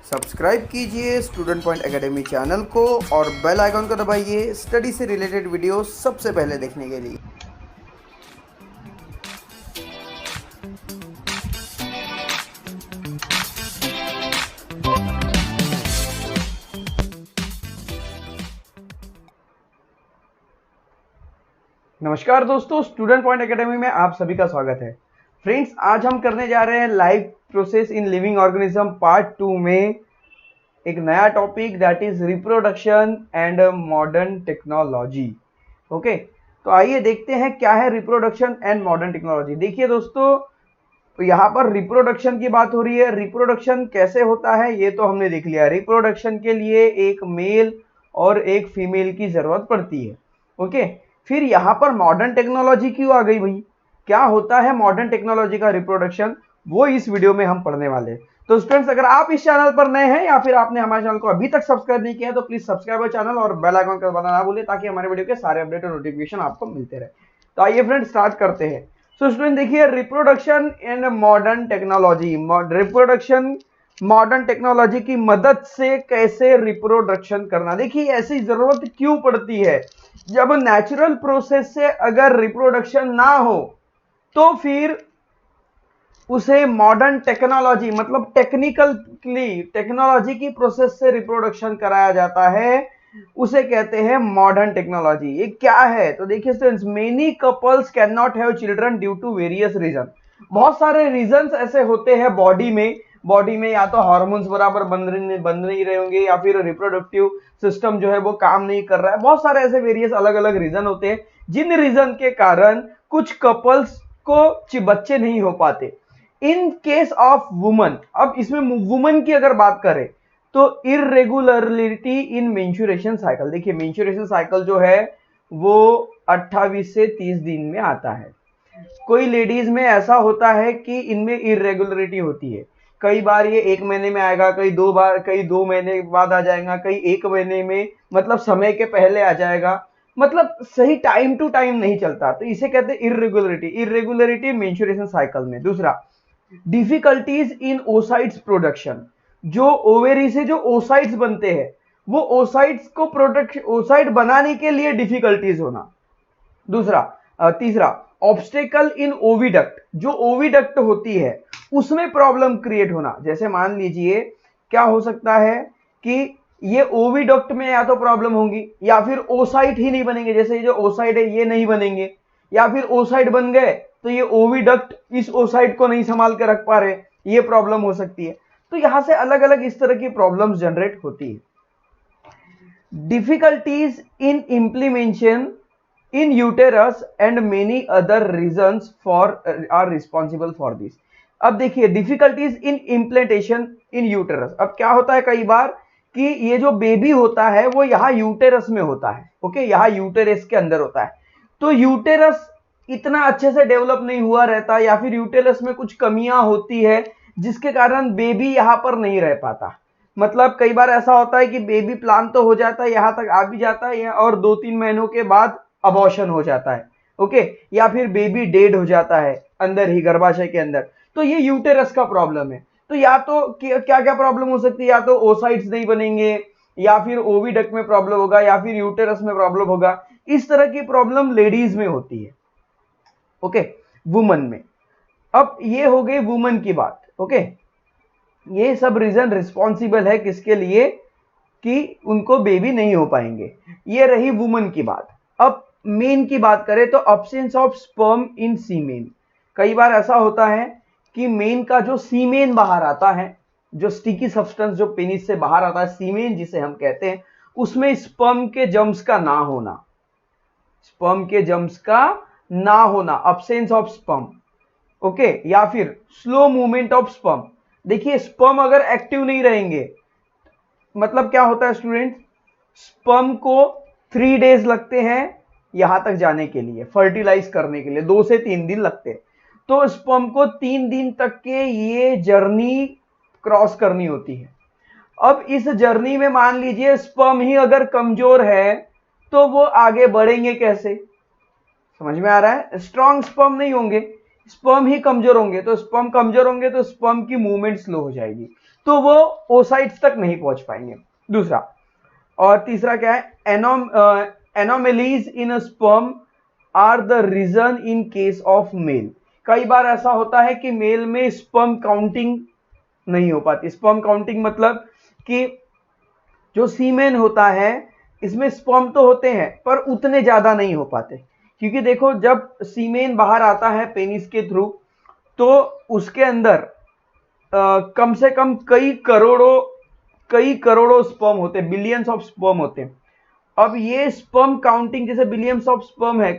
Subscribe कीजिए student point academy channel को और बेल आइकन को दबाइए स्टडी से रिलेटेड वीडियो सबसे पहले देखने के लिए। नमस्कार दोस्तों, स्टूडेंट पॉइंट एकेडमी में आप सभी का स्वागत है। फ्रेंड्स, आज हम करने जा रहे हैं life process in living organism part 2 में एक नया topic, that is reproduction and modern technology. Okay, तो आइए देखते हैं क्या है रिप्रोडक्शन एंड मॉडर्न टेक्नोलॉजी। देखिए दोस्तों, तो यहाँ पर रिप्रोडक्शन की बात हो रही है। रिप्रोडक्शन कैसे होता है ये तो हमने देख लिया। रिप्रोडक्शन के लिए एक मेल और एक फीमेल की जरूरत पड़ती है। ओके, फिर यहाँ पर मॉडर्न टेक्नोलॉजी क्यों आ गई भाई, क्या होता है मॉडर्न टेक्नोलॉजी का रिप्रोडक्शन, वो इस वीडियो में हम पढ़ने वाले हैं। तो स्टूडेंट्स, अगर आप इस चैनल पर नए हैं या फिर आपने हमारे चैनल को अभी तक सब्सक्राइब नहीं किया है तो प्लीज सब्सक्राइब चैनल और बेल आइकन का दबाना ना भूलें ताकि हमारे वीडियो के सारे अपडेट और नोटिफिकेशन आपको मिलते रहे। तो आइए फ्रेंड्स, स्टार्ट करते हैं। सो स्टूडेंट देखिए, reproduction and modern technology. Reproduction modern technology की मदद से कैसे रिप्रोडक्शन करना। देखिए, ऐसी जरूरत क्यों पड़ती है, जब नेचुरल प्रोसेस से अगर रिप्रोडक्शन ना हो तो फिर उसे मॉडर्न टेक्नोलॉजी मतलब टेक्नोलॉजी की प्रोसेस से रिप्रोडक्शन कराया जाता है, उसे कहते हैं मॉडर्न टेक्नोलॉजी। ये क्या है, तो देखिए students, many couples can not have children due to various reason. बहुत सारे रीजंस ऐसे होते हैं बॉडी में या तो हार्मोन्स बराबर बन नहीं रहे होंगे या फिर रिप्रोडक्टिव सिस्टम जो है वो काम नहीं कर रहा है। बहुत सारे ऐसे वेरियस अलग अलग रीजन होते हैं जिन रीजन के कारण कुछ कपल्स को बच्चे नहीं हो पाते। इन केस ऑफ वुमन, अब इसमें वुमन की अगर बात करें तो इरेगुलरिटी इन मेंस्ट्रुएशन साइकिल। देखिए, मेंस्ट्रुएशन साइकिल जो है वो 28 से 30 दिन में आता है। कोई लेडीज में ऐसा होता है कि इनमें इरेगुलरिटी होती है। कई बार ये 1 महीने में आएगा, कई 2 महीने बाद आ जाएगा, कई 1 महीने में, मतलब समय के पहले आ जाएगा, मतलब सही टाइम टू टाइम नहीं चलता। तो इसे कहते हैं इरेगुलरिटी मेंस्ट्रुएशन साइकिल में। दूसरा, डिफिकल्टीज इन ओसाइट्स प्रोडक्शन। जो ओवेरी से जो ओसाइट्स बनते हैं वो ओसाइट्स को ओसाइट बनाने के लिए डिफिकल्टीज होना। तीसरा, ऑब्स्टेकल इन ओविडक्ट। जो ओविडक्ट होती है उसमें प्रॉब्लम क्रिएट होना। जैसे मान लीजिए क्या हो सकता है कि ये ओविडक्ट में या तो प्रॉब्लम होगी या फिर ओसाइट ही नहीं बनेंगे। जैसे ये जो ओसाइट है ये नहीं बनेंगे, या फिर ओसाइट बन गए तो ये ओविडक्ट इस ओसाइट को नहीं संभाल के रख पा रहे, ये प्रॉब्लम हो सकती है। तो यहां से अलग अलग इस तरह की प्रॉब्लम्स जनरेट होती है। Difficulties in implementation in uterus and many other reasons are responsible for this. अब देखिए, difficulties in implantation in uterus. अब क्या होता है कई बार कि ये जो बेबी होता है वो यहाँ यूटेरस में होता है। ओके, यहाँ यूटेरस के अंदर होता है, तो यूटेरस इतना अच्छे से डेवलप नहीं हुआ रहता या फिर यूटेरस में कुछ कमियां होती है जिसके कारण बेबी यहाँ पर नहीं रह पाता। मतलब कई बार ऐसा होता है कि बेबी प्लान तो हो जाता है, यहाँ तक आ भी जाता है और 2-3 महीनों के बाद अबॉर्शन हो जाता है। ओके, या फिर बेबी डेड हो जाता है अंदर ही गर्भाशय के अंदर। तो ये यूटेरस का प्रॉब्लम है। तो या तो क्या क्या प्रॉब्लम हो सकती है, या तो ओसाइट्स नहीं बनेंगे, या फिर ओविडक्ट में प्रॉब्लम होगा, या फिर यूटेरस में प्रॉब्लम होगा। इस तरह की प्रॉब्लम लेडीज में होती है। ओके, वुमन में। अब ये हो गई वुमन की बात। ओके, ये सब रीजन रिस्पॉन्सिबल है किसके लिए कि उनको बेबी नहीं हो पाएंगे। ये रही वुमन की बात। अब मेन की बात करें तो अब्सेंस ऑफ स्पर्म इन सीमेन। कई बार ऐसा होता है कि मेन का जो सीमेन बाहर आता है, जो स्टिकी सब्सटेंस जो पेनिस से बाहर आता है, सीमेन जिसे हम कहते हैं, उसमें स्पर्म के जम्स का ना होना, स्पर्म के जम्स का ना होना, अब्सेंस ऑफ स्पर्म। ओके, या फिर स्लो मूवमेंट ऑफ स्पर्म। देखिए, स्पर्म अगर एक्टिव नहीं रहेंगे, मतलब क्या होता है स्टूडेंट, स्पर्म को 3 डेज लगते हैं यहां तक जाने के लिए, फर्टिलाइज करने के लिए 2 से 3 दिन लगते हैं। तो स्पर्म को 3 दिन तक के ये जर्नी क्रॉस करनी होती है। अब इस जर्नी में मान लीजिए स्पर्म ही अगर कमजोर है तो वो आगे बढ़ेंगे कैसे, समझ में आ रहा है। स्ट्रॉन्ग स्पर्म नहीं होंगे, स्पर्म ही कमजोर होंगे, तो स्पर्म कमजोर होंगे तो स्पर्म की मूवमेंट स्लो हो जाएगी। तो वो ओसाइट्स तक नहीं पहुंच पाएंगे। दूसरा और तीसरा क्या है, anomalies in sperm are the reason in case of male. कई बार ऐसा होता है कि मेल में स्पर्म काउंटिंग नहीं हो पाती। स्पर्म काउंटिंग मतलब कि जो सीमेन होता है इसमें स्पर्म तो होते हैं पर उतने ज्यादा नहीं हो पाते, क्योंकि देखो जब सीमेन बाहर आता है पेनिस के थ्रू तो उसके अंदर कम से कम कई करोड़ों स्पर्म होते हैं, बिलियंस ऑफ स्पर्म होते हैं। अब ये स्पर्म काउंटिंग जैसे बिलियंस ऑफ स्पर्म है,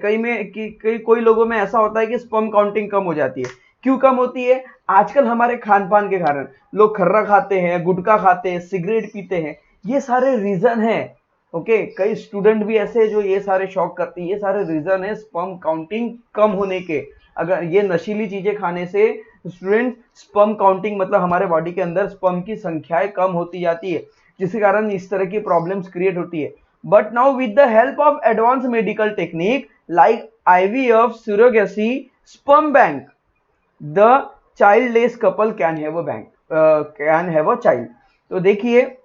कोई लोगों में ऐसा होता है कि स्पर्म काउंटिंग कम हो जाती है। क्यों कम होती है? आजकल हमारे खान पान के कारण लोग खर्रा खाते हैं, गुटखा खाते हैं, सिगरेट पीते हैं, ये सारे रीजन है। ओके, कई स्टूडेंट भी ऐसे जो ये सारे शौक करते हैं, ये सारे रीजन है स्पर्म काउंटिंग कम होने के। अगर ये नशीली चीजें खाने से स्टूडेंट स्पर्म काउंटिंग मतलब हमारे बॉडी के अंदर स्पर्म की संख्याएं कम होती जाती है, जिसके कारण इस तरह की प्रॉब्लम्स क्रिएट होती है। But now with the help of advance medical technique like IVF, surrogacy, sperm bank, the childless couple can have a child। तो देखिए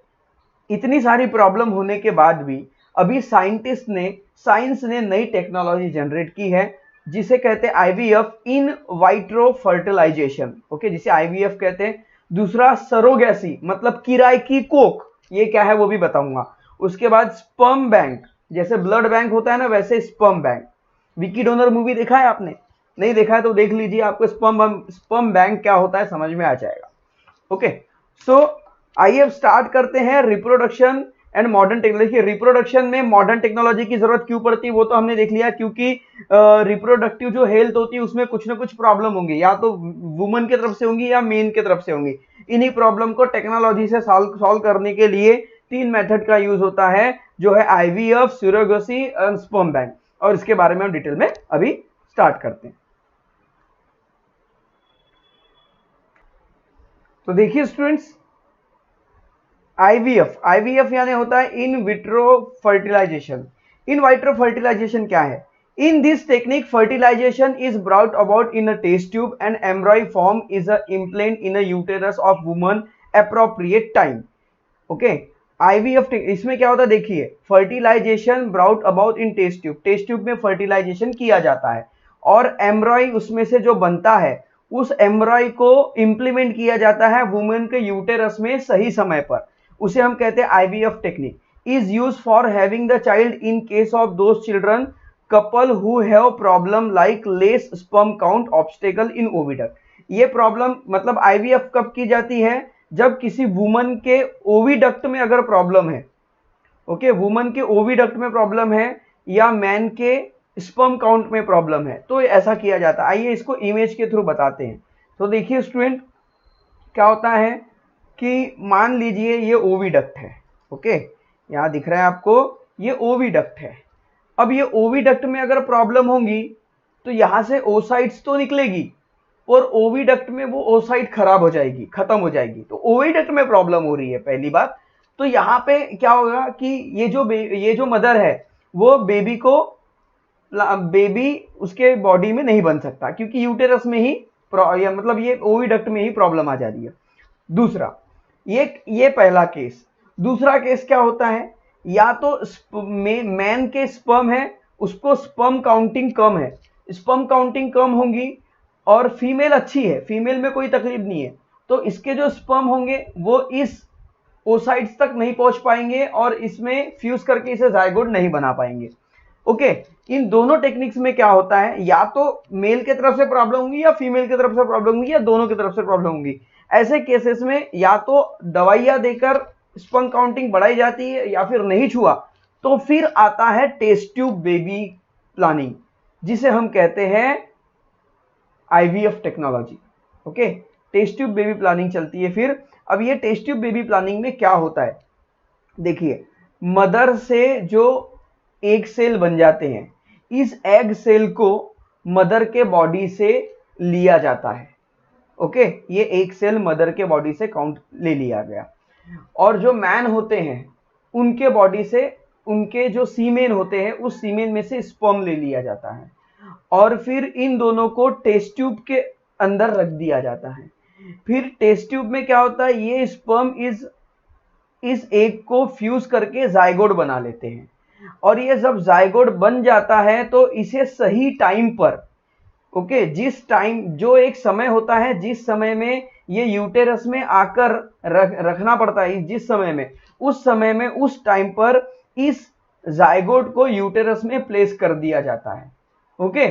इतनी सारी प्रॉब्लम होने के बाद भी अभी साइंस ने नई टेक्नोलॉजी जनरेट की है जिसे कहते हैं IVF, इन वाइट्रो फर्टिलाइजेशन। ओके, जिसे IVF कहते हैं। दूसरा सरोगेसी मतलब किराए की कोख, ये क्या है वो भी बताऊंगा। उसके बाद स्पर्म बैंक, जैसे ब्लड बैंक होता है ना वैसे sperm bank. Vicky donor movie देखा है आपने? नहीं देखा है तो देख लीजिए, आपको स्पर्म बैंक क्या होता है समझ में आ जाएगा। ओके, सो आइए अब स्टार्ट करते हैं reproduction and modern technology. Reproduction में मॉडर्न टेक्नोलॉजी की जरूरत क्यों पड़ती है वो तो हमने देख लिया, क्योंकि रिप्रोडक्टिव जो हेल्थ होती है उसमें कुछ ना कुछ प्रॉब्लम होंगी, या तो वुमन की तरफ से होंगी या मेन की तरफ से होंगी। इन्हीं प्रॉब्लम को टेक्नोलॉजी से सॉल्व करने के लिए 3 मेथड का यूज होता है, जो है IVF, surrogacy and sperm bank. और इसके बारे में हम डिटेल में अभी स्टार्ट करते हैं। तो देखिए स्टूडेंट्स, IVF यानी होता है in vitro fertilization. In vitro fertilization क्या है? In this technique fertilization is brought about in a test tube and embryo form is a implant in a uterus of woman appropriate time. Okay, IVF इसमें क्या होता है देखिए, fertilization brought about in test tube, test tube में fertilization किया जाता है और एम्ब्रॉय उसमें से जो बनता है उस एम्ब्रॉय को इंप्लीमेंट किया जाता है वुमेन के यूटेरस में सही समय पर। उसे हम कहते हैं IVF technique. Is use for having the child in case of those children couple who have problem like less sperm count obstacle in oviduct. ये प्रॉब्लम मतलब IVF कब की जाती है? जब किसी वुमन के ओविडक्ट में अगर प्रॉब्लम है। ओके, वुमन के ओविडक्ट में प्रॉब्लम है या मैन के स्पर्म काउंट में प्रॉब्लम है तो ऐसा किया जाता है। आइए इसको इमेज के थ्रू बताते हैं। तो देखिए स्टूडेंट, क्या होता है कि मान लीजिए ये ओविडक्ट है। ओके, यहां दिख रहा है आपको, ये ओविडक्ट है। अब ये ओविडक्ट में अगर प्रॉब्लम होगी तो यहां से ओसाइट्स तो निकलेगी और ओविडक्ट में वो ओसाइट खराब हो जाएगी, खत्म हो जाएगी। तो ओविडक्ट में प्रॉब्लम हो रही है पहली बात। तो यहाँ पे क्या होगा कि ये जो मदर है वो बेबी उसके बॉडी में नहीं बन सकता, क्योंकि यूटेरस में ही मतलब ये ओविडक्ट में ही प्रॉब्लम आ जा रही है। दूसरा, ये पहला केस। दूसरा केस क्या होता है, या तो मैन के स्पर्म है उसको स्पर्म काउंटिंग कम है, स्पर्म काउंटिंग कम होंगी और फीमेल अच्छी है, फीमेल में कोई तकलीफ नहीं है, तो इसके जो स्पर्म होंगे वो इस ओसाइट्स तक नहीं पहुंच पाएंगे और इसमें फ्यूज करके इसे जायगोट नहीं बना पाएंगे। ओके, इन दोनों टेक्निक्स में क्या होता है, या तो मेल की तरफ से प्रॉब्लम होगी या फीमेल की तरफ से प्रॉब्लम होगी या दोनों की तरफ से प्रॉब्लम होगी। ऐसे केसेस में या तो दवाइयां देकर स्पर्म काउंटिंग बढ़ाई जाती है या फिर नहीं छुआ तो फिर आता है टेस्ट ट्यूब बेबी प्लानिंग, जिसे हम कहते हैं IVF technology. Okay, test tube baby planning चलती है। फिर अब ये टेस्ट ट्यूब बेबी प्लानिंग में क्या होता है, देखिए मदर से जो एग सेल बन जाते हैं, इस एग सेल को मदर के बॉडी से लिया जाता है। ओके, ये एक सेल मदर के बॉडी से काउंट ले लिया गया और जो मैन होते हैं उनके बॉडी से उनके जो सीमेन होते हैं उस सीमेन में से स्पर्म ले लिया जाता है और फिर इन दोनों को टेस्ट ट्यूब के अंदर रख दिया जाता है। फिर टेस्ट ट्यूब में क्या होता है, ये स्पर्म इस एग को फ्यूज करके जाइगोट बना लेते हैं, और ये जब जाइगोट बन जाता है तो इसे सही टाइम पर, ओके, जिस टाइम, जो एक समय होता है जिस समय में ये यूटेरस में आकर रखना पड़ता है, जिस समय में, उस समय में, उस टाइम पर इस जाइगोट को यूटेरस में प्लेस कर दिया जाता है। ओके,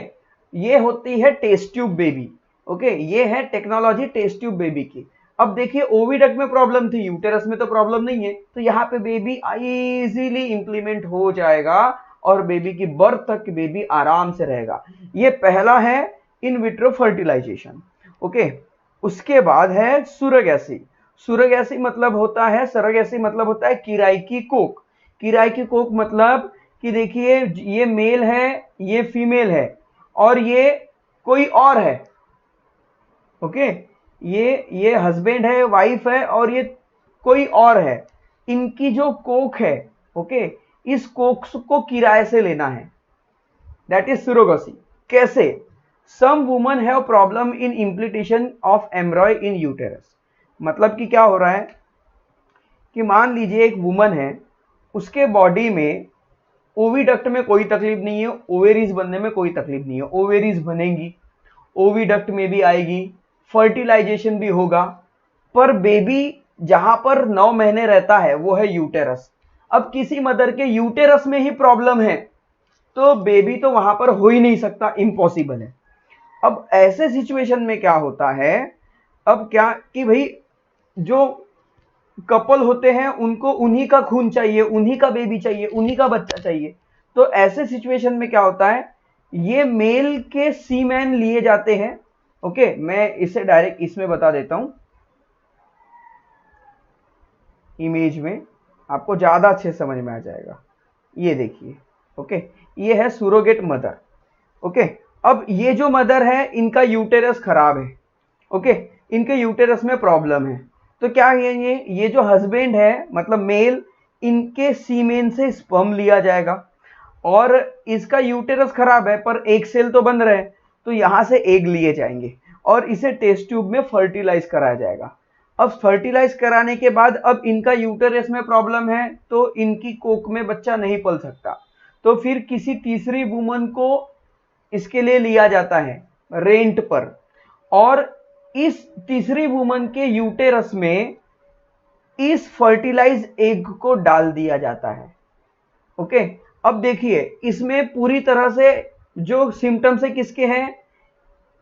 ये होती है टेस्ट ट्यूब बेबी। ओके, ये है टेक्नोलॉजी टेस्ट ट्यूब बेबी की। अब देखिए ओविडक्ट में प्रॉब्लम थी, यूटेरस में तो प्रॉब्लम नहीं है, तो यहाँ पे बेबी इजीली इंप्लीमेंट हो जाएगा और बेबी की बर्थ तक बेबी आराम से रहेगा। ये पहला है इन विट्रो फर्टिलाइजेशन। ओके, उसके बाद है सुरोगेसी। सुरोगेसी मतलब होता है, सरोगेसी मतलब होता है किराए की कोख। किराए की कोख मतलब कि देखिए ये मेल है, ये फीमेल है, और ये कोई और है। ओके, ये हस्बैंड है, वाइफ है, और ये कोई और है। इनकी जो कोख है, ओके, इस कोख को किराए से लेना है, दैट इज सुरोगेसी। कैसे? Some woman have problem in implantation of embryo in uterus. मतलब कि क्या हो रहा है कि मान लीजिए एक वुमन है, उसके बॉडी में ओविडक्ट में कोई तकलीफ नहीं है, ओवेरीज बनने में कोई तकलीफ नहीं है, ओवेरीज बनेंगी, ओविडक्ट में भी आएगी, फर्टिलाइजेशन भी होगा, पर बेबी जहां पर 9 महीने रहता है वो है यूटेरस। अब किसी मदर के यूटेरस में ही प्रॉब्लम है तो बेबी तो वहां पर हो ही नहीं सकता, इम्पॉसिबल है। अब ऐसे सिचुएशन में क्या होता है, अब क्या कि भाई जो कपल होते हैं उनको उन्हीं का खून चाहिए, उन्हीं का बेबी चाहिए, उन्हीं का बच्चा चाहिए। तो ऐसे सिचुएशन में क्या होता है, ये मेल के सीमेन लिए जाते हैं। ओके, मैं इसे डायरेक्ट इसमें बता देता हूं, इमेज में आपको ज्यादा अच्छे समझ में आ जाएगा। ये देखिए, ओके, ये है सुरोगेट मदर। ओके, अब ये जो मदर है इनका यूटेरस खराब है। ओके, इनके यूटेरस में प्रॉब्लम है, तो क्या ये जो हस्बैंड है मतलब मेल, इनके सीमेन से स्पर्म लिया जाएगा, और इसका यूटेरस खराब है पर एग सेल तो बन रहे हैं, तो यहां से एग लिए जाएंगे और इसे टेस्ट ट्यूब में फर्टिलाइज कराया जाएगा। अब फर्टिलाइज कराने के बाद अब इनका यूटेरस में प्रॉब्लम है तो इनकी कोख में बच्चा नहीं पल सकता, तो फिर किसी तीसरी वुमन को इसके लिए लिया जाता है रेंट पर, और इस तीसरी वुमन के यूटेरस में इस फर्टिलाइज एग को डाल दिया जाता है। ओके, अब देखिए इसमें पूरी तरह से जो सिम्टम्स है किसके हैं,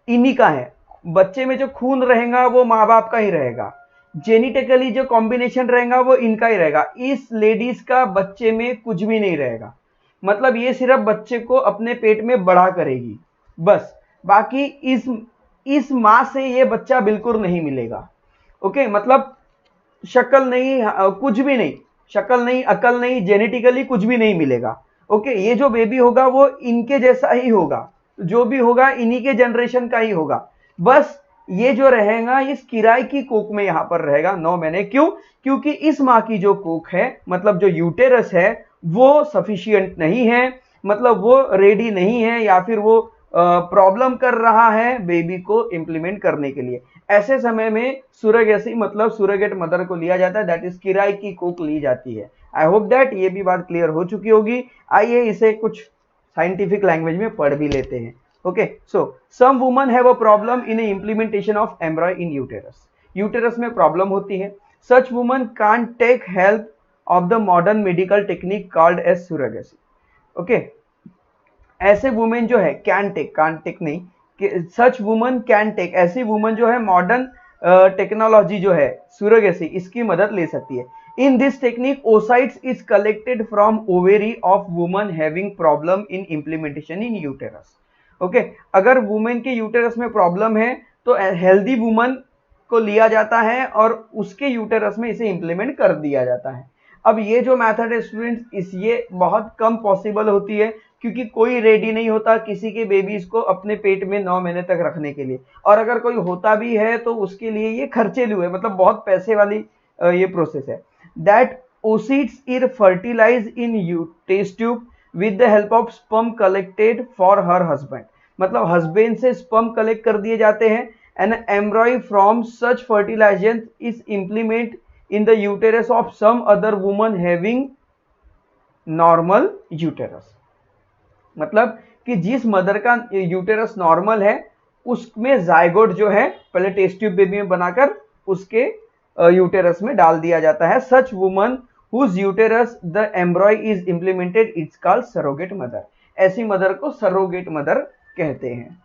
इन्हीं का है। बच्चे में जो खून रहेगा वो माँ बाप का ही रहेगा, जेनेटिकली जो कॉम्बिनेशन रहेगा वो इनका ही रहेगा। इस लेडीज का बच्चे में कुछ भी नहीं रहेगा, मतलब ये सिर्फ बच्चे को अपने पेट में बड़ा करेगी बस, बाकी इस माँ से ये बच्चा बिल्कुल नहीं मिलेगा। ओके, मतलब शक्ल नहीं, कुछ भी नहीं, शक्ल नहीं, अकल नहीं, जेनेटिकली कुछ भी नहीं मिलेगा। ओके, ये जो बेबी होगा वो इनके जैसा ही होगा, जो भी होगा इन्हीं के जनरेशन का ही होगा, बस ये जो रहेगा इस किराए की कोख में यहां पर रहेगा 9 महीने। क्यों? क्योंकि इस माँ की जो कोख है, मतलब जो यूटेरस है, वो सफिशिएंट नहीं है, मतलब वो रेडी नहीं है, या फिर वो प्रॉब्लम कर रहा है बेबी को इंप्लीमेंट करने के लिए। ऐसे समय में सुरोगेसी मतलब सुरोगेट मदर को लिया जाता है, दैट इज किराए की कोख ली जाती है। आई होप दैट ये भी बात क्लियर हो चुकी होगी। आइए इसे कुछ साइंटिफिक लैंग्वेज में पढ़ भी लेते हैं। Okay, so some woman have a problem in implementation of embryo in uterus. Uterus में प्रॉब्लम होती है, such woman can't take help of the modern medical technique called as surrogacy. Okay, ऐसे women जो है कैन टेक नहीं, such woman can take, ऐसी woman जो है मॉडर्न टेक्नोलॉजी जो है सुरोगेसी, इसकी मदद ले सकती है। In this technique oocytes is collected from ovary of woman having problem in implementation in uterus. Okay, अगर वुमेन के यूटेरस में प्रॉब्लम है तो हेल्दी वुमन को लिया जाता है और उसके यूटेरस में इसे इंप्लीमेंट कर दिया जाता है। अब ये जो मेथड है स्टूडेंट्स, ये बहुत कम पॉसिबल होती है क्योंकि कोई रेडी नहीं होता किसी के बेबीज को अपने पेट में 9 महीने तक रखने के लिए, और अगर कोई होता भी है तो उसके लिए ये खर्चेलू है, मतलब बहुत पैसे वाली ये प्रोसेस है। That oocytes are fertilise in test tube with the help of sperm collected for her husband, मतलब हस्बैंड से स्पर्म कलेक्ट कर दिए जाते हैं an embryo from such fertilization is implanted in the uterus of some other woman having normal uterus। मतलब कि जिस mother का यूटेरस नॉर्मल है उसमें जाइगोट जो है पहले टेस्ट ट्यूब बेबी में बनाकर उसके यूटेरस में डाल दिया जाता है। Such woman whose uterus the embryo is implemented it's called surrogate mother. ऐसी मदर को सरोगेट मदर कहते हैं।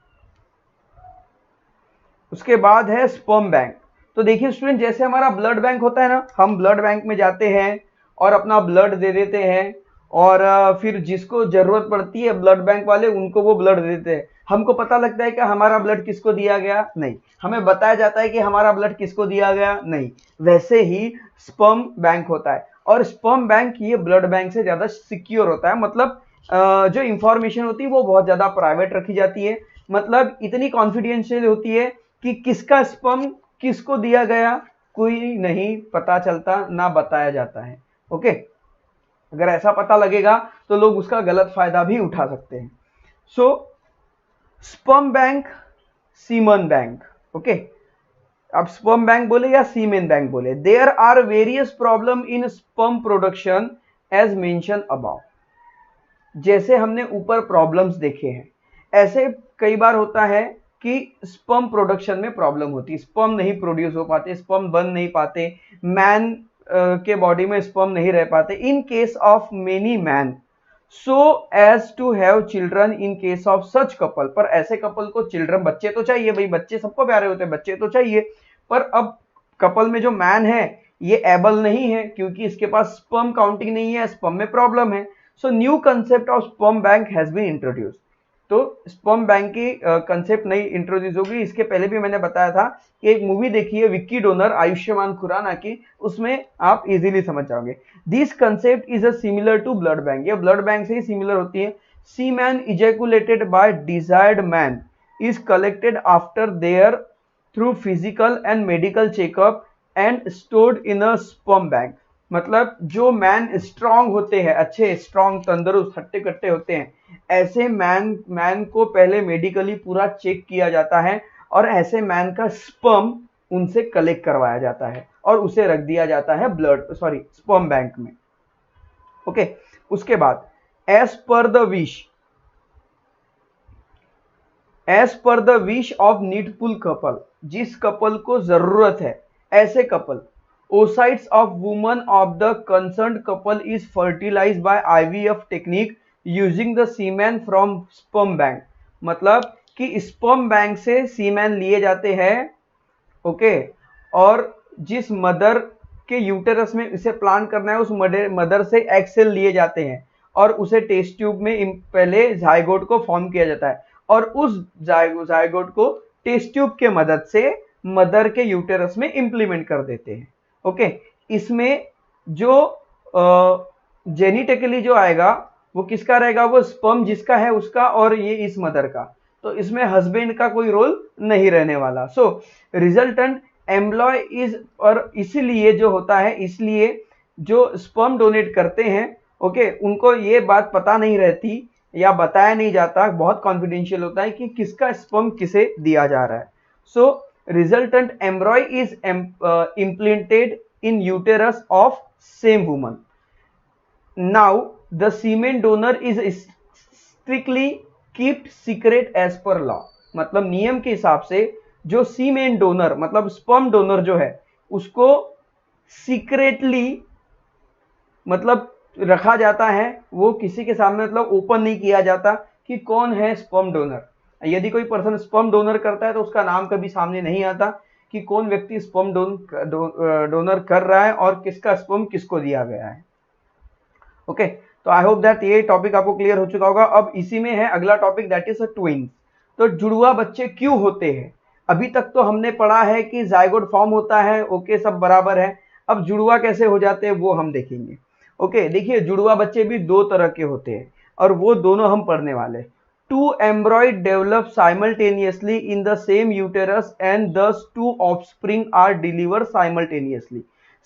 उसके बाद है स्पर्म बैंक। तो देखिए स्टूडेंट, जैसे हमारा ब्लड बैंक होता है ना, हम ब्लड बैंक में जाते हैं और अपना ब्लड दे देते हैं और फिर जिसको जरूरत पड़ती है ब्लड बैंक वाले उनको वो ब्लड देते हैं। हमको पता लगता है कि हमारा ब्लड किसको दिया गया, नहीं। हमें बताया जाता है कि हमारा ब्लड किसको दिया गया, नहीं। वैसे ही स्पर्म बैंक होता है और स्पर्म बैंक ये ब्लड बैंक से ज्यादा सिक्योर होता है। मतलब जो इंफॉर्मेशन होती है वो बहुत ज्यादा प्राइवेट रखी जाती है। मतलब इतनी कॉन्फिडेंशियल होती है कि किसका स्पर्म किसको दिया गया कोई नहीं पता चलता, ना बताया जाता है। ओके, अगर ऐसा पता लगेगा तो लोग उसका गलत फायदा भी उठा सकते हैं। So sperm bank, semen bank. Okay, अब स्पर्म बैंक बोले या सीमेन बैंक बोले, there are various problem in sperm production as mention above. जैसे हमने ऊपर प्रॉब्लम्स देखे हैं, ऐसे कई बार होता है कि स्पर्म प्रोडक्शन में प्रॉब्लम होती है, स्पर्म नहीं प्रोड्यूस हो पाते, स्पर्म बन नहीं पाते, मैन के बॉडी में स्पर्म नहीं रह पाते in case of many man, so as to have children in case of such couple. पर ऐसे कपल को चिल्ड्रन, बच्चे तो चाहिए भाई, बच्चे सबको प्यारे होते हैं, बच्चे तो चाहिए, पर अब कपल में जो मैन है ये एबल नहीं है क्योंकि इसके पास स्पर्म काउंटिंग नहीं है, स्पर्म में प्रॉब्लम है। So new concept of sperm bank has been introduced. तो स्पर्म बैंक की कंसेप्ट नई इंट्रोड्यूस होगी। इसके पहले भी मैंने बताया था कि एक मूवी देखी है विक्की डोनर, आयुष्मान खुराना की, उसमें आप इजीली समझ जाओगे। This concept is a similar to blood bank, ये ब्लड बैंक से ही सिमिलर होती है। Semen ejaculated by desired man is collected after there through physical and medical checkup and stored in a sperm bank. मतलब जो man strong होते हैं, अच्छे स्ट्रांग तंदुरुस्त हट्टे कट्टे होते हैं, ऐसे मैन को पहले मेडिकली पूरा चेक किया जाता है और ऐसे मैन का स्पर्म उनसे कलेक्ट करवाया जाता है और उसे रख दिया जाता है स्पर्म बैंक में। ओके, उसके बाद as per the wish of needful couple, जिस कपल को जरूरत है, ऐसे couple, oocytes of woman of the concerned couple is fertilized by IVF technique using the semen from sperm bank। मतलब कि स्पर्म बैंक से सीमेन लिए जाते हैं। ओके, और जिस मदर के यूटेरस में इसे प्लांट करना है उस मदर से एग सेल लिए जाते हैं और उसे टेस्ट ट्यूब में पहले जाइगोट को फॉर्म किया जाता है और उस जाइगोट को टेस्ट ट्यूब के मदद से मदर के यूटेरस में इंप्लीमेंट कर देते हैं। ओके, इसमें जो जेनेटिकली जो आएगा वो किसका रहेगा, वो स्पर्म जिसका है उसका और ये इस मदर का, तो इसमें हस्बैंड का कोई रोल नहीं रहने वाला। सो रिजल्टेंट एम्ब्लॉय इज, और इसीलिए जो होता है, इसलिए जो स्पर्म डोनेट करते हैं, ओके, उनको ये बात पता नहीं रहती या बताया नहीं जाता, बहुत कॉन्फिडेंशियल होता है कि किसका स्पर्म किसे दिया जा रहा है। सो resultant embryo is implanted in uterus of same woman. Now the semen donor is strictly kept secret as per law। मतलब नियम के हिसाब से जो सीमेन डोनर मतलब स्पर्म डोनर जो है उसको सीक्रेटली मतलब रखा जाता है, वो किसी के सामने मतलब ओपन नहीं किया जाता कि कौन है स्पर्म डोनर। यदि कोई पर्सन स्पर्म डोनर करता है तो उसका नाम कभी सामने नहीं आता कि कौन व्यक्ति स्पर्म डोनर कर रहा है और किसका स्पर्म किसको दिया गया है। ओके, तो आई होप दैट ये टॉपिक आपको क्लियर हो चुका होगा। अब इसी में है अगला टॉपिक, दैट इज ट्विंस। तो जुड़वा बच्चे क्यों होते हैं? अभी तक तो हमने पढ़ा है कि जाइगोट फॉर्म होता है, ओके, सब बराबर है। अब जुड़वा कैसे हो जाते हैं वो हम देखेंगे। ओके, देखिए जुड़वा बच्चे भी दो तरह के होते हैं और वो दोनों हम पढ़ने वाले। Two embryo develop simultaneously in the same uterus and thus two offspring are delivered simultaneously.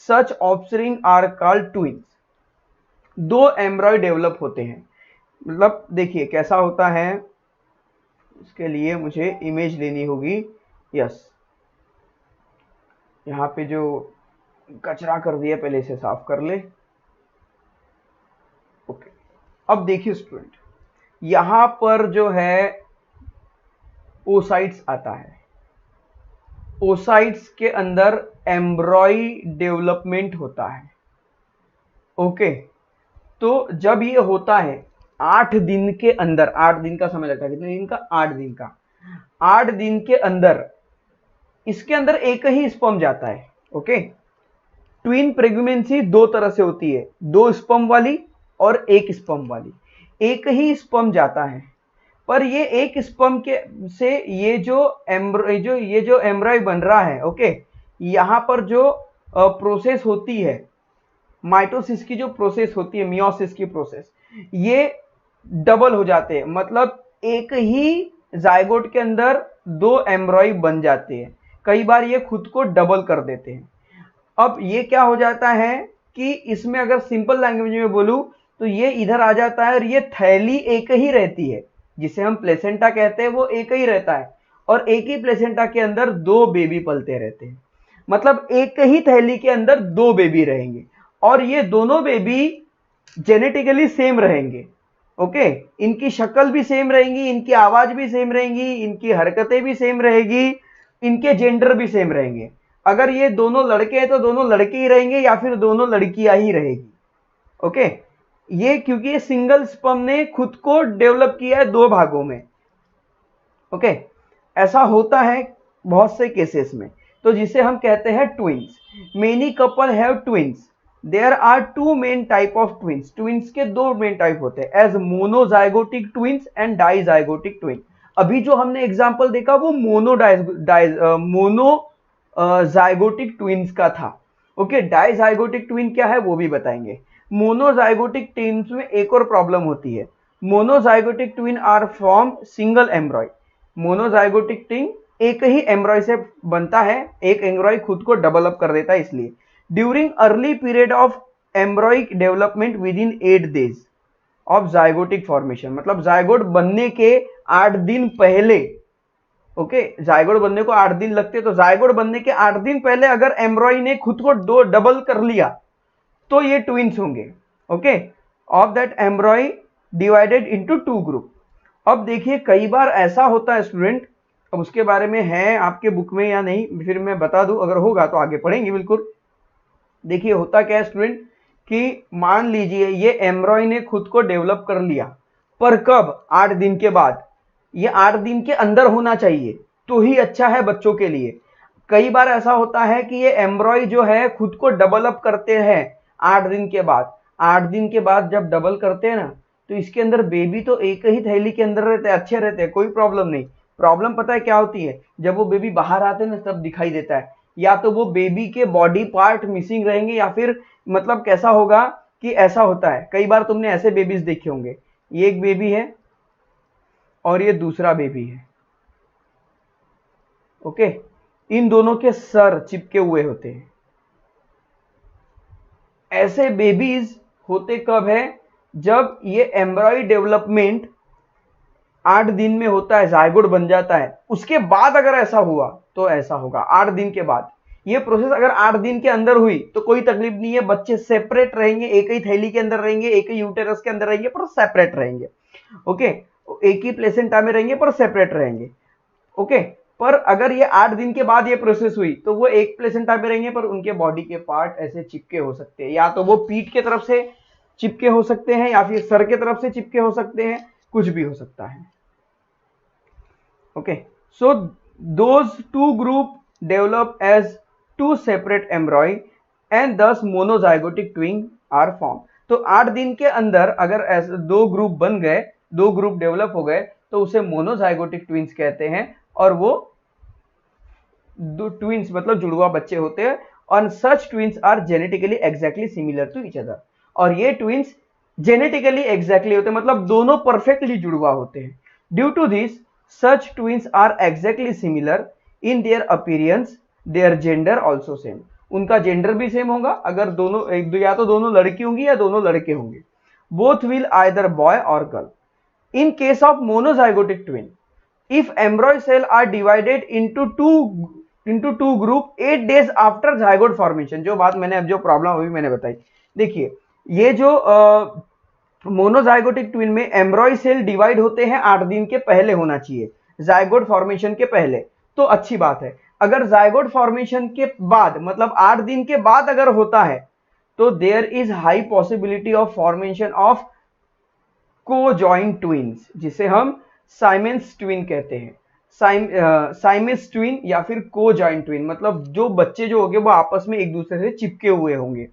Such offspring are called twins। दो एम्ब्रॉय डेवलप होते हैं, मतलब देखिए कैसा होता है, इसके लिए मुझे इमेज लेनी होगी। यस, यहाँ पे जो कचरा कर दिया पहले इसे साफ कर ले। ओके, अब देखिए स्टूडेंट, यहां पर जो है ओसाइट्स आता है। ओसाइट्स के अंदर एम्ब्रॉय डेवलपमेंट होता है। ओके, तो जब ये होता है 8 दिन के अंदर, 8 दिन का समय लगता है, कितने दिन का? 8 दिन का। 8 दिन के अंदर इसके अंदर एक ही स्पर्म जाता है। ओके, ट्विन प्रेगनेंसी दो तरह से होती है, 2 स्पर्म वाली और 1 स्पर्म वाली। एक ही स्पर्म जाता है, पर ये एक स्पर्म के से ये जो एम्ब्रॉय बन रहा है, ओके, यहां पर जो प्रोसेस होती है, माइटोसिस की जो प्रोसेस होती है, मियोसिस की प्रोसेस, ये डबल हो जाते हैं। मतलब एक ही जायगोट के अंदर 2 एम्ब्रॉय बन जाते हैं। कई बार ये खुद को डबल कर देते हैं। अब ये क्या हो जाता है कि इसमें अगर सिंपल लैंग्वेज में बोलूं तो ये इधर आ जाता है और ये थैली एक ही रहती है, जिसे हम प्लेसेंटा कहते हैं, वो एक ही रहता है और एक ही प्लेसेंटा के अंदर 2 बेबी पलते रहते हैं। मतलब एक ही थैली के अंदर 2 बेबी रहेंगे और ये दोनों बेबी जेनेटिकली सेम रहेंगे। ओके, इनकी शक्ल भी सेम रहेंगी, इनकी आवाज भी सेम रहेंगी, इनकी हरकतें भी सेम रहेगी, इनके जेंडर भी सेम रहेंगे। अगर ये दोनों लड़के हैं तो दोनों लड़के ही रहेंगे या फिर दोनों लड़कियां ही रहेगी। ओके, ये क्योंकि ये सिंगल स्पर्म ने खुद को डेवलप किया है 2 भागों में। ओके, ऐसा होता है बहुत से केसेस में, तो जिसे हम कहते हैं twins. Many couple have twins. There are 2 main type of twins. Twins के 2 मेन टाइप होते हैं, as monozygotic twins and dizygotic twin. अभी जो हमने एग्जांपल देखा वो मोनोजाइगोटिक ट्विंस का था। ओके, डाइजाइगोटिक ट्विन क्या है वो भी बताएंगे। मोनोजाइगोटिक ट्विंस में एक और प्रॉब्लम होती है। Monozygotic twin are from single embryo. Monozygotic twin एक ही एम्ब्रॉय से बनता है, एक एम्ब्रॉय खुद को डेवलप कर देता है इसलिए। During early period of embryonic development within 8 days of zygotic formation, मतलब जाइगोट बनने के 8 दिन पहले। ओके, जाइगोट बनने को 8 दिन लगते, तो जाइगोट बनने के 8 दिन पहले अगर एम्ब्रॉय ने खुद को डबल कर लिया तो ये ट्विंस होंगे। Okay, of that एम्ब्रॉय divided into 2 group. अब देखिए कई बार ऐसा होता है स्टूडेंट, अब उसके बारे में है आपके बुक में या नहीं फिर मैं बता दूं, अगर होगा तो आगे पढ़ेंगे बिल्कुल। देखिए होता क्या है स्टूडेंट कि मान लीजिए ये एम्ब्रॉय ने खुद को डेवलप कर लिया, पर कब? 8 दिन के बाद। ये 8 दिन के अंदर होना चाहिए तो ही अच्छा है बच्चों के लिए। कई बार ऐसा होता है कि ये एम्ब्रॉय जो है खुद को डेवलप करते हैं 8 दिन के बाद। 8 दिन के बाद जब डबल करते हैं ना, तो इसके अंदर बेबी तो एक ही थैली के अंदर रहते हैं, अच्छे रहते हैं, कोई प्रॉब्लम नहीं। प्रॉब्लम पता है क्या होती है? जब वो बेबी बाहर आते हैं ना तब दिखाई देता है। या तो वो बेबी के बॉडी पार्ट मिसिंग रहेंगे या फिर मतलब कैसा होगा कि ऐसा होता है, कई बार तुमने ऐसे बेबीज देखे होंगे, ये एक बेबी है और ये दूसरा बेबी है। ओके, इन दोनों के सर चिपके हुए होते हैं। ऐसे बेबीज होते कब है? जब ये एम्ब्रॉय डेवलपमेंट 8 दिन में होता है, जायगोट बन जाता है, उसके बाद अगर ऐसा हुआ तो ऐसा होगा 8 दिन के बाद। ये प्रोसेस अगर 8 दिन के अंदर हुई तो कोई तकलीफ नहीं है, बच्चे सेपरेट रहेंगे, एक ही थैली के अंदर रहेंगे, एक ही यूटेरस के अंदर रहेंगे पर सेपरेट रहेंगे। ओके, एक ही प्लेसेंटा में रहेंगे पर सेपरेट रहेंगे। ओके, पर अगर ये 8 दिन के बाद ये प्रोसेस हुई तो वो एक प्लेसेंटा में रहेंगे पर उनके बॉडी के पार्ट ऐसे चिपके हो सकते हैं, या तो वो पीठ के तरफ से चिपके हो सकते हैं या फिर सर के तरफ से चिपके हो सकते हैं, कुछ भी हो सकता है। Okay, so those 2 group develop as 2 separate embryo and thus monozygotic twin are formed. तो 8 दिन के अंदर अगर ऐसे 2 ग्रुप बन गए, 2 ग्रुप डेवलप हो गए तो उसे मोनोजाइगोटिक ट्विंस कहते हैं और वो दो ट्विंस मतलब जुड़वा बच्चे होते हैं। और such twins are genetically exactly similar to each other, और ये ट्विंस जेनेटिकली एग्जैक्टली होते हैं, मतलब दोनों परफेक्टली जुड़वा होते हैं। Due to this such twins are exactly similar in their appearance, their gender also same. उनका जेंडर भी सेम होगा, अगर दोनों या तो दोनों लड़की होंगी या दोनों लड़के होंगे। both will either boy or girl. In case of monozygotic twin, if embryo cell are divided into two into two group 8 days after zygote formation। जो बात मैंने अब जो प्रॉब्लम अभी मैंने बताई, देखिए ये जो मोनोजाइगोटिक ट्विन में एम्ब्रॉय सेल डिवाइड होते हैं 8 दिन के पहले होना चाहिए, जाइगोट फॉर्मेशन के पहले, तो अच्छी बात है। अगर जाइगोट फॉर्मेशन के बाद मतलब 8 दिन के बाद अगर होता है तो there is high possibility of formation of conjoined twins, जिसे हम साइमेंस ट्विन कहते हैं। साइमेंस ट्विन या फिर को-जॉइंट ट्विन, मतलब जो बच्चे जो होंगे वो आपस में एक दूसरे से चिपके हुए होंगे।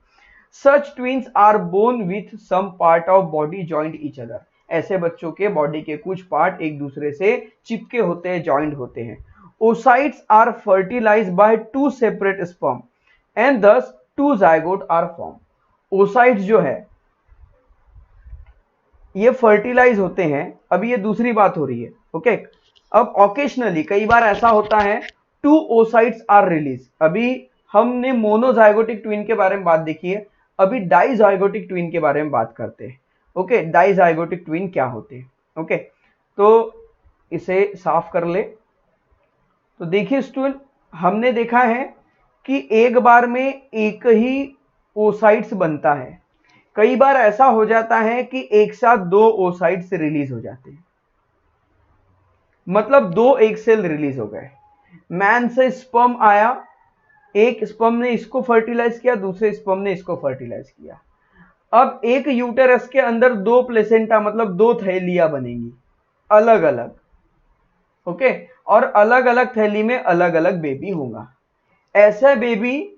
Such twins are born with some part of body joint each other। ऐसे बच्चों के बॉडी के कुछ पार्ट एक दूसरे से चिपके होते हैं, जॉइंट होते हैं। Oocytes are fertilized by two separate sperm and thus two zygote are formed। oocytes जो है ये फर्टिलाइज होते हैं। अभी ये दूसरी बात हो रही है, ओके। अब ऑकेशनली कई बार ऐसा होता है टू oocytes आर रिलीज। अभी हमने मोनोजाइगोटिक ट्विन के बारे में बात देखी है, अभी डाइजाइगोटिक ट्विन के बारे में बात करते हैं, ओके। डाइजाइगोटिक ट्विन क्या होते हैं, ओके। तो इसे साफ कर ले। तो देखिए स्टूडेंट, हमने देखा है कि एक बार में एक ही oocytes बनता है। कई बार ऐसा हो जाता है कि एक साथ दो oocytes रिलीज हो जाते हैं, मतलब दो एक सेल रिलीज हो गए। मैन से स्पर्म आया, एक स्पर्म ने इसको फर्टिलाइज किया, दूसरे स्पर्म ने इसको फर्टिलाइज किया। अब एक यूटेरस के अंदर दो प्लेसेंटा मतलब दो थैलियां बनेंगी अलग अलग, ओके। और अलग अलग थैली में अलग अलग बेबी होगा। ऐसा बेबी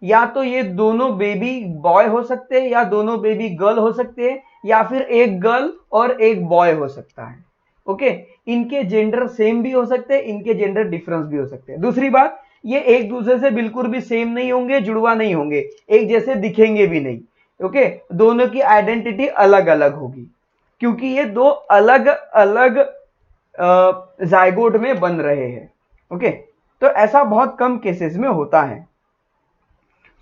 या तो ये दोनों बेबी बॉय हो सकते हैं या दोनों बेबी गर्ल हो सकते हैं या फिर एक गर्ल और एक बॉय हो सकता है, ओके। इनके जेंडर सेम भी हो सकते हैं, इनके जेंडर डिफरेंस भी हो सकते हैं। दूसरी बात, ये एक दूसरे से बिल्कुल भी सेम नहीं होंगे, जुड़वा नहीं होंगे, एक जैसे दिखेंगे भी नहीं, ओके। दोनों की आइडेंटिटी अलग अलग होगी क्योंकि ये दो अलग अलग जाइगोट में बन रहे हैं, ओके। तो ऐसा बहुत कम केसेस में होता है।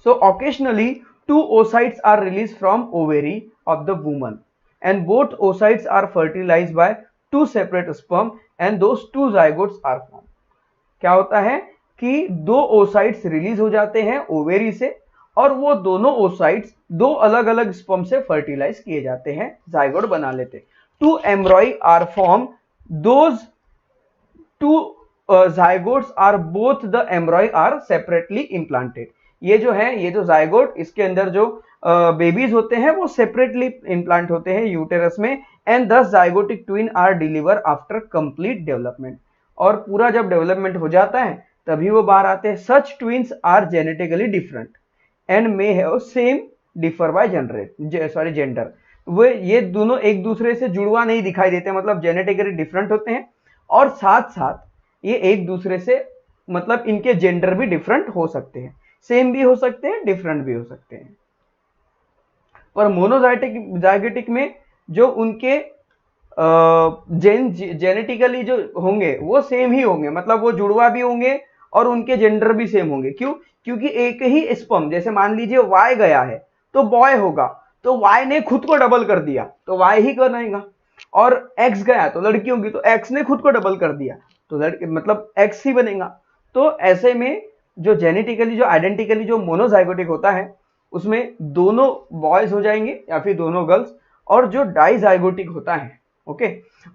सो occasionally two oocytes are released from ovary of the woman and both oocytes are fertilized by two separate sperm and those two zygotes are formed। क्या होता है कि दो oocytes रिलीज हो जाते हैं ओवेरी से और वो दोनों oocytes दो अलग अलग स्पर्म से फर्टिलाइज किए जाते हैं, जाइगोट बना लेते हैं। Two embryo are form, those two zygotes are both the embryo are separately implanted। ये जो है, ये जो जाइगोट, इसके अंदर जो बेबीज होते हैं वो सेपरेटली इम्प्लांट होते हैं यूटेरस में। And dizygotic twin are deliver after complete development, और पूरा जब डेवलपमेंट हो जाता है तभी वो बाहर आते हैं। Such twins are genetically different and may have same differ by gender. वो ये दोनों एक दूसरे से जुड़वा नहीं दिखाई देते, मतलब जेनेटिकली डिफरेंट होते हैं और साथ साथ ये एक दूसरे से मतलब इनके जेंडर भी डिफरेंट हो सकते हैं, सेम भी हो सकते हैं, डिफरेंट भी हो सकते हैं। पर मोनोजाइगोटिक में जो उनके जेनेटिकली जो होंगे वो सेम ही होंगे, मतलब वो जुड़वा भी होंगे और उनके जेंडर भी सेम होंगे। क्यों? क्योंकि एक ही स्पर्म, जैसे मान लीजिए वाई गया है तो बॉय होगा, तो वाई ने खुद को डबल कर दिया तो वाई ही बनाएगा, और एक्स गया तो लड़की होगी तो एक्स ने खुद को डबल कर दिया तो लड़के मतलब एक्स ही बनेगा। तो ऐसे में जो जेनेटिकली जो आइडेंटिकली जो मोनोजाइगोटिक होता है उसमें दोनों बॉयज हो जाएंगे या फिर दोनों गर्ल्स, और जो डाइजाइगोटिक होता है, ओके,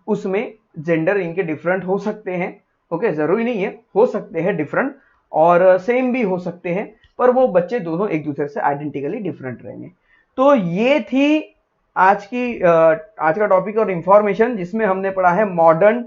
उसमें जेंडर इनके डिफरेंट हो सकते हैं, ओके। जरूरी नहीं है, हो सकते हैं डिफरेंट और सेम भी हो सकते हैं, पर वो बच्चे दोनों एक दूसरे से आइडेंटिकली डिफरेंट रहेंगे। तो ये थी आज का टॉपिक और इंफॉर्मेशन, जिसमें हमने पढ़ा है मॉडर्न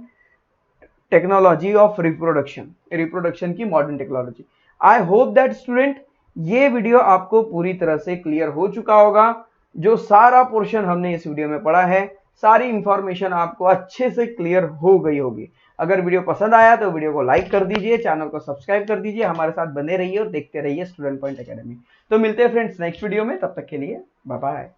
टेक्नोलॉजी ऑफ रिप्रोडक्शन की modern technology. I hope that student ये वीडियो आपको पूरी तरह से क्लियर हो चुका होगा। जो सारा पोर्शन हमने इस वीडियो में पढ़ा है, सारी इंफॉर्मेशन आपको अच्छे से क्लियर हो गई होगी। अगर वीडियो पसंद आया तो वीडियो को लाइक कर दीजिए, चैनल को सब्सक्राइब कर दीजिए, हमारे साथ बने रहिए और देखते रहिए स्टूडेंट पॉइंट एकेडमी। तो मिलते हैं फ्रेंड्स नेक्स्ट वीडियो में, तब तक के लिए बाय बाय।